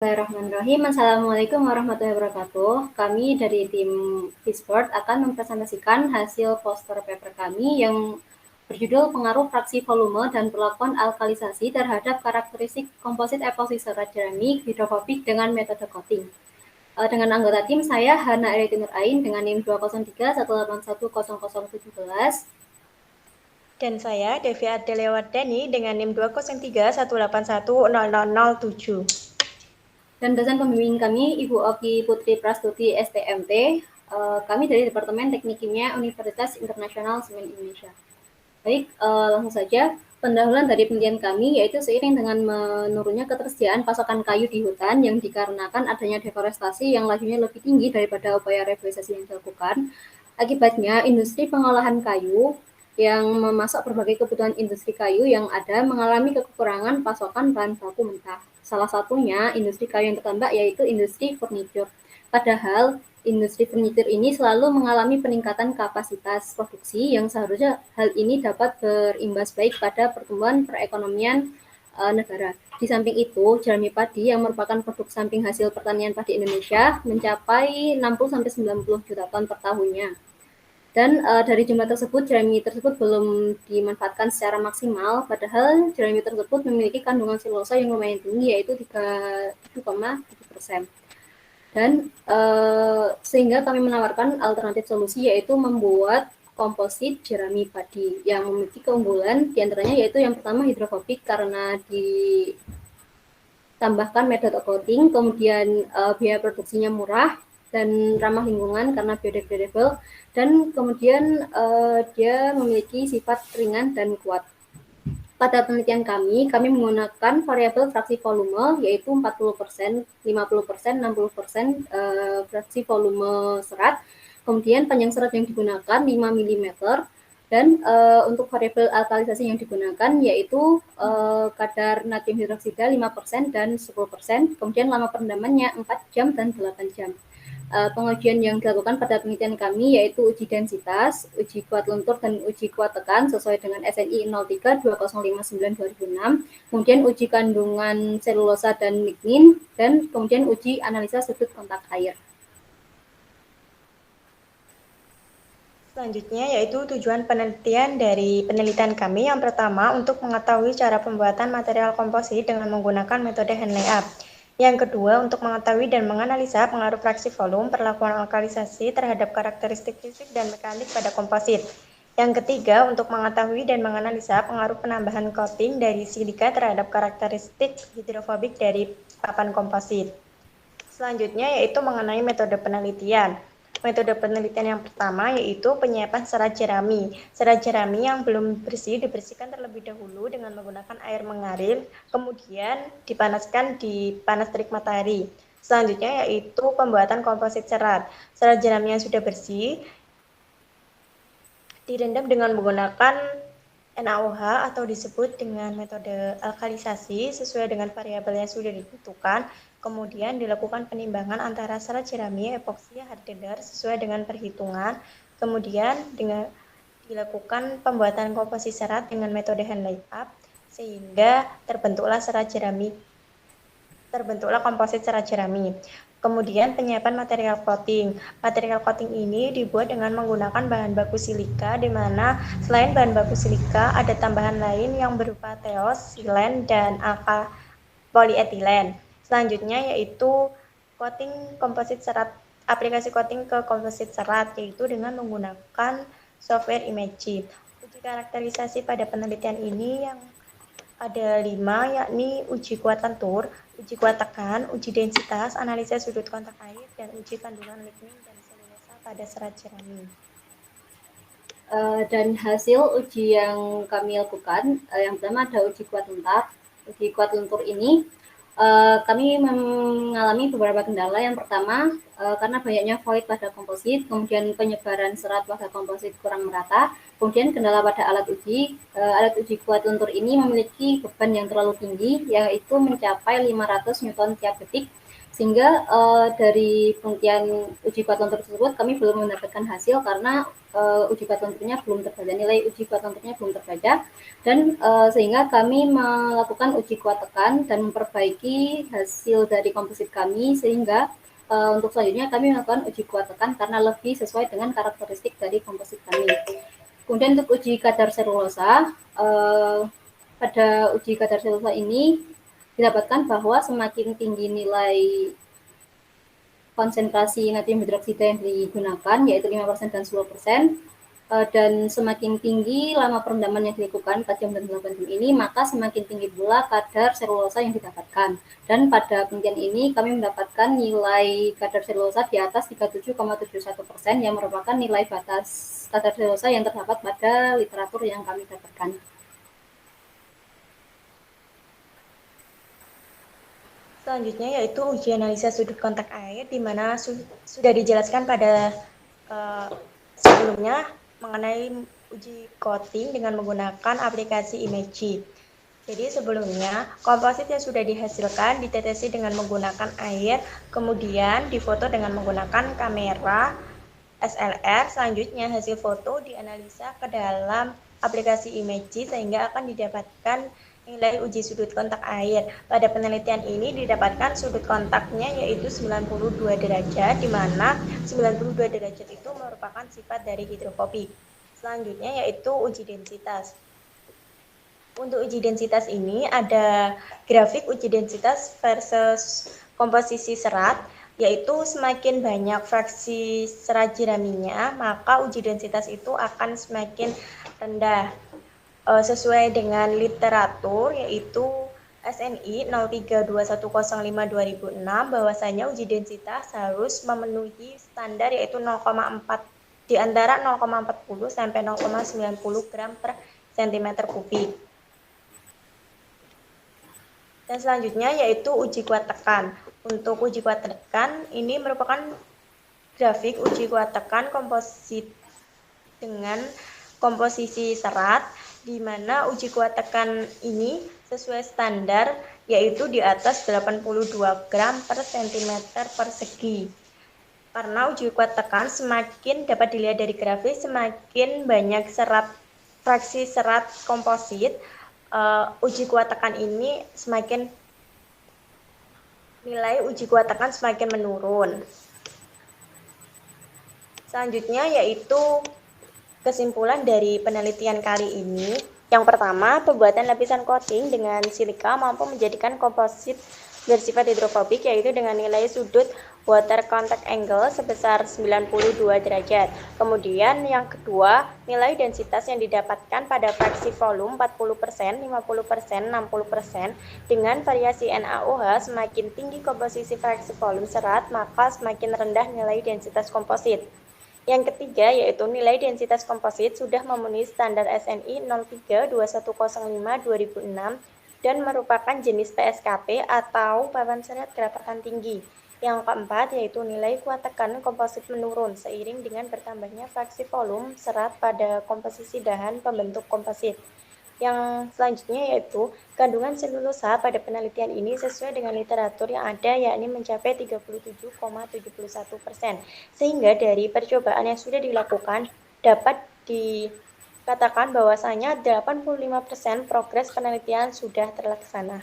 Bismillahirrahmanirrahim. Assalamualaikum warahmatullahi wabarakatuh. Kami dari tim Discord akan mempresentasikan hasil poster paper kami yang berjudul Pengaruh Fraksi Volume dan Perlakuan Alkalisasi terhadap Karakteristik Komposit Epoksi Serat Jeramik Hidrofobik dengan Metode Coating. Dengan anggota tim saya Hana Eriti Nur Ain dengan NIM 20318100017. Dan saya Devi Adelia Wardani dengan NIM 20318100007. Dan dosen pembimbing kami Ibu Oki Putri Prastuti STMT. Kami dari Departemen Teknik Kimia Universitas Internasional Semen Indonesia. Baik, langsung saja. Pendahuluan dari penelitian kami yaitu seiring dengan menurunnya ketersediaan pasokan kayu di hutan yang dikarenakan adanya deforestasi yang lajunya lebih tinggi daripada upaya reforestasi yang dilakukan. Akibatnya, industri pengolahan kayu yang memasak berbagai kebutuhan industri kayu yang ada mengalami kekurangan pasokan bahan baku mentah. Salah satunya industri kayu yang terdampak yaitu industri furniture. Padahal industri furniture ini selalu mengalami peningkatan kapasitas produksi yang seharusnya hal ini dapat berimbas baik pada pertumbuhan perekonomian negara. Di samping itu, jerami padi yang merupakan produk samping hasil pertanian padi Indonesia mencapai 60-90 juta ton per tahunnya. Dan dari jumlah tersebut, jerami tersebut belum dimanfaatkan secara maksimal, padahal jerami tersebut memiliki kandungan selulosa yang lumayan tinggi, yaitu 3,7%. Dan sehingga kami menawarkan alternatif solusi, yaitu membuat komposit jerami padi yang memiliki keunggulan diantaranya yaitu yang pertama hidrofobik karena ditambahkan metode coating, kemudian biaya produksinya murah dan ramah lingkungan karena biodegradable, dan kemudian dia memiliki sifat ringan dan kuat. Pada penelitian kami menggunakan variabel fraksi volume yaitu 40%, 50%, 60% fraksi volume serat. Kemudian panjang serat yang digunakan 5 mm dan untuk variabel alkalisasi yang digunakan yaitu kadar natrium hidroksida 5% dan 10%. Kemudian lama perendamannya 4 jam dan 8 jam. Pengujian yang dilakukan pada penelitian kami yaitu uji densitas, uji kuat luntur, dan uji kuat tekan sesuai dengan SNI 03-2059-2006, kemudian uji kandungan selulosa dan lignin, dan kemudian uji analisa sudut kontak air. Selanjutnya yaitu tujuan penelitian dari penelitian kami. Yang pertama, untuk mengetahui cara pembuatan material komposit dengan menggunakan metode hand layup. Yang kedua, untuk mengetahui dan menganalisa pengaruh fraksi volume, perlakuan alkalisasi terhadap karakteristik fisik dan mekanik pada komposit. Yang ketiga, untuk mengetahui dan menganalisa pengaruh penambahan coating dari silika terhadap karakteristik hidrofobik dari papan komposit. Selanjutnya yaitu mengenai metode penelitian. Metode penelitian yang pertama yaitu penyiapan serat jerami. Serat jerami yang belum bersih dibersihkan terlebih dahulu dengan menggunakan air mengalir, kemudian dipanaskan di panas terik matahari. Selanjutnya yaitu pembuatan komposit serat. Serat jerami yang sudah bersih direndam dengan menggunakan NaOH atau disebut dengan metode alkalisasi sesuai dengan variabel yang sudah ditentukan. Kemudian dilakukan penimbangan antara serat jerami epoksi hardener sesuai dengan perhitungan. Kemudian dilakukan pembuatan komposit serat dengan metode hand layup sehingga terbentuklah komposit serat jerami. Kemudian penyiapan material coating. Material coating ini dibuat dengan menggunakan bahan baku silika, di mana selain bahan baku silika ada tambahan lain yang berupa teos, silen, dan alka polietilen. Selanjutnya yaitu coating komposit serat, aplikasi coating ke komposit serat yaitu dengan menggunakan software Imagy. Uji karakterisasi pada penelitian ini yang ada 5, yakni uji kuat lentur, uji kuat tekan, uji densitas, analisa sudut kontak air, dan uji kandungan lignin dan selulosa pada serat jerami. Dan hasil uji yang kami lakukan, yang pertama ada uji kuat luntur. Uji kuat luntur ini kami mengalami beberapa kendala. Yang pertama, karena banyaknya void pada komposit, kemudian penyebaran serat pada komposit kurang merata, kemudian kendala pada alat uji. Alat uji kuat luntur ini memiliki beban yang terlalu tinggi, yaitu mencapai 500 Newton tiap detik, Sehingga dari penelitian uji kuat luntur tersebut kami belum mendapatkan hasil karena uji kuat lunturnya belum terbaca, nilai uji kuat lunturnya belum terbaca, dan sehingga kami melakukan uji kuat tekan dan memperbaiki hasil dari komposit kami, sehingga untuk selanjutnya kami melakukan uji kuat tekan karena lebih sesuai dengan karakteristik dari komposit kami. Kemudian untuk uji kadar selulosa, pada uji kadar selulosa ini didapatkan bahwa semakin tinggi nilai konsentrasi natrium hidroksida yang digunakan, yaitu 5% dan 10%, dan semakin tinggi lama perendaman yang dilakukan 4 jam dan 8 jam ini, maka semakin tinggi pula kadar selulosa yang didapatkan. Dan pada penelitian ini kami mendapatkan nilai kadar selulosa di atas 37,71%, yang merupakan nilai batas kadar selulosa yang terdapat pada literatur yang kami dapatkan. Selanjutnya yaitu uji analisa sudut kontak air, di mana sudah dijelaskan pada sebelumnya mengenai uji coating dengan menggunakan aplikasi Imagy. Jadi sebelumnya komposit yang sudah dihasilkan ditetesi dengan menggunakan air, kemudian difoto dengan menggunakan kamera SLR. Selanjutnya hasil foto dianalisa ke dalam aplikasi Imagy sehingga akan didapatkan nilai uji sudut kontak air. Pada penelitian ini didapatkan sudut kontaknya yaitu 92 derajat, di mana 92 derajat itu merupakan sifat dari hidrofobik. Selanjutnya yaitu uji densitas. Untuk uji densitas ini ada grafik uji densitas versus komposisi serat, yaitu semakin banyak fraksi serat jeraminya, maka uji densitas itu akan semakin rendah. Sesuai dengan literatur yaitu SNI 032105/2006 bahwasanya uji densitas harus memenuhi standar yaitu 0,4 di antara 0,40 sampai 0,90 gram per cm kubik. Dan selanjutnya yaitu uji kuat tekan. Untuk uji kuat tekan ini merupakan grafik uji kuat tekan komposit dengan komposisi serat, di mana uji kuat tekan ini sesuai standar yaitu di atas 82 gram per cm persegi. Karena uji kuat tekan semakin dapat dilihat dari grafik, semakin banyak fraksi serat komposit, uji kuat tekan ini nilai uji kuat tekan semakin menurun. Selanjutnya yaitu kesimpulan dari penelitian kali ini. Yang pertama, pembuatan lapisan coating dengan silika mampu menjadikan komposit bersifat hidrofobik, yaitu dengan nilai sudut water contact angle sebesar 92 derajat. Kemudian yang kedua, nilai densitas yang didapatkan pada fraksi volume 40%, 50%, 60% dengan variasi NaOH. Semakin tinggi komposisi fraksi volume serat, maka semakin rendah nilai densitas komposit. Yang ketiga yaitu nilai densitas komposit sudah memenuhi standar SNI 032105/2006 dan merupakan jenis PSKP atau papan serat kerapatan tinggi. Yang keempat yaitu nilai kuat tekan komposit menurun seiring dengan bertambahnya fraksi volume serat pada komposisi dahan pembentuk komposit. Yang selanjutnya yaitu kandungan selulosa pada penelitian ini sesuai dengan literatur yang ada, yakni mencapai 37,71%. Sehingga dari percobaan yang sudah dilakukan dapat dikatakan bahwasanya 85% progres penelitian sudah terlaksana.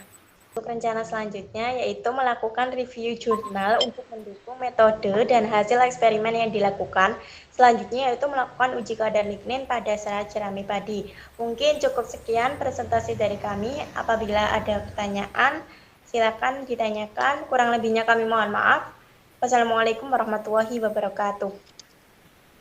Untuk rencana selanjutnya yaitu melakukan review jurnal untuk mendukung metode dan hasil eksperimen yang dilakukan. Selanjutnya yaitu melakukan uji kadar lignin pada serat jerami padi. Mungkin cukup sekian presentasi dari kami. Apabila ada pertanyaan, silakan ditanyakan. Kurang lebihnya kami mohon maaf. Wassalamualaikum warahmatullahi wabarakatuh.